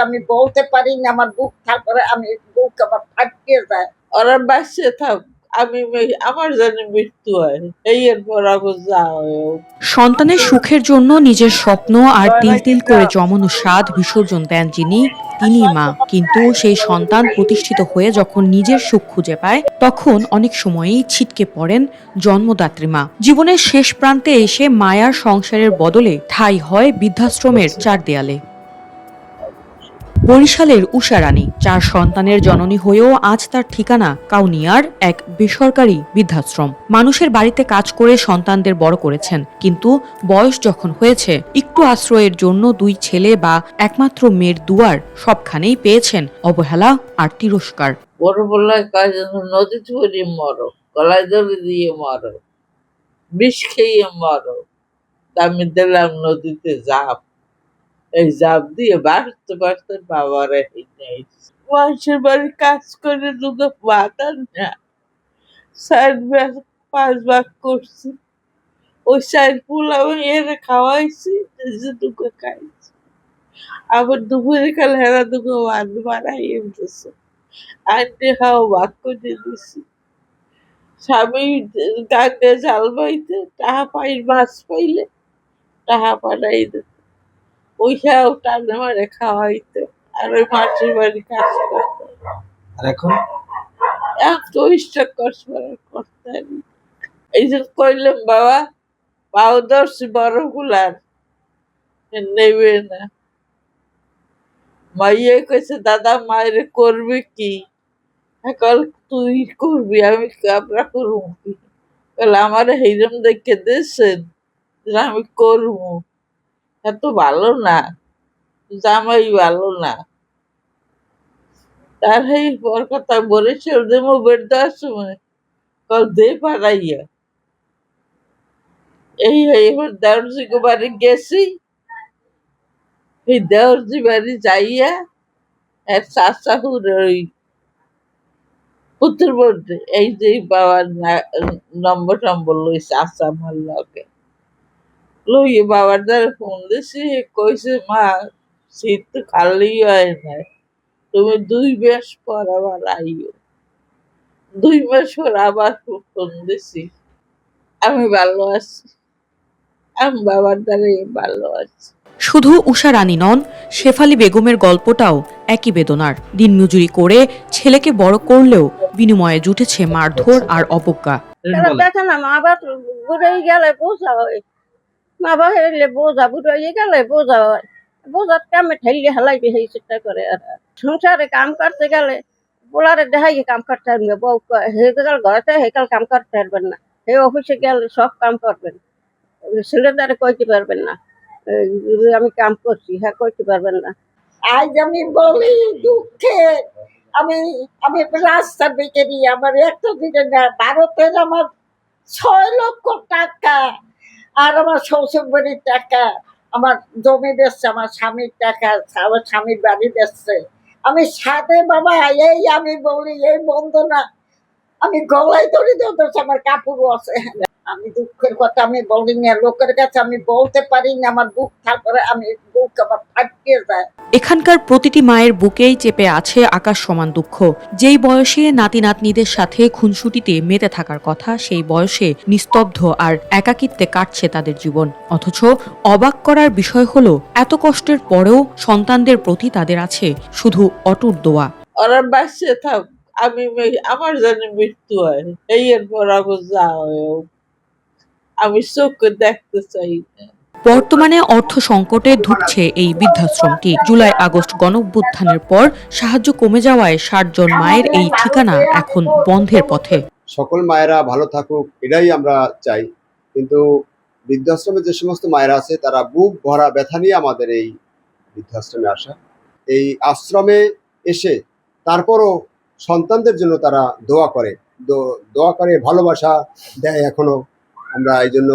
আমি বলতে পারি না, আমার বুক তারপরে আমি বুক আমার ফাটিয়ে যায়। ওরা বাঁচতে থাক, আমি আমার জানি মৃত্যু হয়, এই এরপর আমার যা হয়। সন্তানের সুখের জন্য নিজের স্বপ্ন আর তিল তিল করে জমানো স্বাদ বিসর্জন দেন যিনি, তিনিই মা। কিন্তু সেই সন্তান প্রতিষ্ঠিত হয়ে যখন নিজের সুখ খুঁজে পায়, তখন অনেক সময়ই ছিটকে পড়েন জন্মদাত্রী মা। জীবনের শেষ প্রান্তে এসে মায়ার সংসারের বদলে ঠাঁই হয় বৃদ্ধাশ্রমের চার দেয়ালে। বরিশালের উষা রানী 4 সন্তানের জননী হয়েও আজ তার ঠিকানা কাউনিয়ার এক বেসরকারি বৃদ্ধাশ্রম। মানুষের বাড়িতে কাজ করে সন্তানদের বড় করেছেন, কিন্তু বয়স যখন হয়েছে, একটু আশ্রয়ের জন্য 2 ছেলে বা একমাত্র মেয়ের দুয়ার সবখানেই পেয়েছেন অবহেলা আর তিরস্কার। বড় বলায় কাজ নদীতে পড়ে মরো, গলায় দড়ি দিয়ে মরো, বিষ খেয়ে মরো। আমি দিলাম নদীতে ঝাঁপ, এই ঝাঁপ দিয়ে বাঁচতে বাঁচতে বাবারে নেই। মানুষের বাড়ি কাজ করে দুটো পাতার না, 4 ভাগ 5 ভাগ করছি, ওই 4 পোলাও এর খাওয়াইছি, দুটো খাইছি। আবার দুপুরে কালে হেরা দুটো ভাত বাড়াই দিছে, আনতে খাওয়া ভাগ করে দিছি। স্বামী গাঙ্গে জাল বাইতে টাহা পাই, মাছ পাইলে টাহা পাঠাই দিত, ওই খাও টানে মারে খাওয়াইতে, আর ওই মাছের বাড়ি কাজ করতে। আর এখন তো ইচ্ছা করতে এই যে কইলাম বাবা, পাও ধরছি বড় গুলার, নেবে না। মাইয়ে কইছে দাদা মায়ের করবে কি, কল তুই করবি, আমি আমরা করবো কি? আমার হিরম দেখে দিয়েছেন, আমি করবো, এত ভালো না, জামাই ভালো না। তার এই পর কথা বলেছিল যে মো বের দেওয়ার সময় কল দে পাড়াইয়া, এই এবার দেওরজি বাড়ি গেছি, এই দেওরজি বাড়ি যাইয়া এক চাচাহুর ওই পুত্র বলতে এই যে বাবার নম্বর টম্বর লইছে আশা আমার লগে, লইয়ে বাবার দ্বারা ফোন দিছি, কইছে মা শীত তো খালি হয় না, তুমি 2 মাস পর আবার আইও। 2 মাস পর আবার ফোন দিছি, আমি ভালো আছি, আমি বাবার দ্বারা ভালো আছি। শুধু উষা রানী নন, শেফালী বেগমের গল্পটাও একই বেদনার। দিনমজুরি করে ছেলেকে বড় করলেও বিনিময়ে জুটেছে মারধর আর অবজ্ঞা। দেখে না, মা বাপ বুড়ে গেলে বোঝা হয়, মা বাপ হেরলে বোঝা, বুড়ে গেলে বোঝা হয়, বোঝার কামে ঠেলিয়ে হেলাই সেই চেষ্টা করে। আর সংসারে কাম করতে গেলে পোলারে দেখাই কাম করতে পারবে, বউ হেকাল ঘরেতে হেকাল কাম করতে পারবেন না, হে অফিসে গেলে সব কাম করবেন, ছেলেদারে কইতে পারবেন না আমি কাম করছি, হ্যাঁ কইতে পারবেন না। আজ আমি বলি দুঃখে, আমি আমি রাস্তা বেঁকে আমার একটা দিনে না, ভারতের আমার 6 লক্ষ টাকা, আর আমার শ্বশুর বাড়ির টাকা, আমার জমি বেচছে, আমার স্বামীর টাকা, আমার স্বামীর বাড়ি বেচছে, আমি সাথে বাবা এই আমি বলি এই বন্ধ না, আমি গলায় ধরে ধরছি, আমার কাপড়ও আছে। আমি দুঃখের কথা আমি বলি না, লোকের কাছে আমি বলতে পারি না, আমার বুক তারপরে আমি বুক আমার ফাটিয়ে যায়। এখানকার প্রতিটি মায়ের বুকেই চেপে আছে আকাশ সমান দুঃখ। যেই বয়সে নাতি নাতনিদের সাথে খুনসুটিতে মেতে থাকার কথা, সেই বয়সে নিস্তব্ধ আর একাকিত্বে কাটছে তাদের জীবন। অথচ অবাক করার বিষয় হলো, এত কষ্টের পরেও সন্তানদের প্রতি তাদের আছে শুধু অটুট দোয়া। ওরা বাঁচতে থাক, আমি আমার জানি মৃত্যু হয়, এই এরপর আমার যা হয়, আমি চোখে দেখতে চাই না। বর্তমানে অর্থ সংকটে ধুঁকছে এই বৃদ্ধাশ্রমটি। জুলাই আগস্ট গণঅভ্যুত্থানের পর সাহায্য কমে যাওয়ায় 60 জন মায়ের এই ঠিকানা এখন বন্ধের পথে। সকল মায়েরা ভালো থাকুক, এটাই আমরা চাই। কিন্তু বৃদ্ধাশ্রমে যে সমস্ত মায়েরা আছে, তারা বুক ভরা ব্যথা নিয়ে আমাদের এই বৃদ্ধাশ্রমে আসা। এই আশ্রমে এসে তারপরও সন্তানদের জন্য তারা দোয়া করে, দোয়া করে, ভালোবাসা দেয় এখনো। আমরা এই জন্য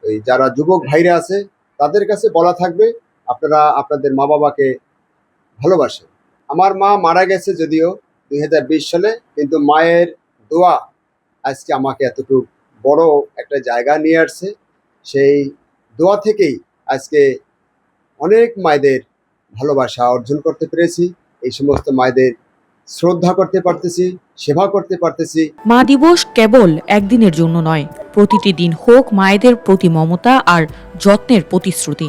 এই যারা যুবক ভাইরা আছে তাদের কাছে বলা থাকবে, আপনারা আপনাদের মা বাবাকে ভালোবাসেন। আমার মা মারা গেছে যদিও 2020 সালে, কিন্তু মায়ের দোয়া আজকে আমাকে এতটুকু বড় একটা জায়গা নিয়ে আসছে। সেই দোয়া থেকেই আজকে অনেক মায়েদের ভালোবাসা অর্জন করতে পেরেছি, এই সমস্ত মায়েদের শ্রদ্ধা করতে পারতেছি, সেবা করতে পারতেছি। মা দিবস কেবল একদিনের জন্য নয়, প্রতিটি দিন হোক মায়েদের প্রতি মমতা আর যত্নের প্রতিশ্রুতি।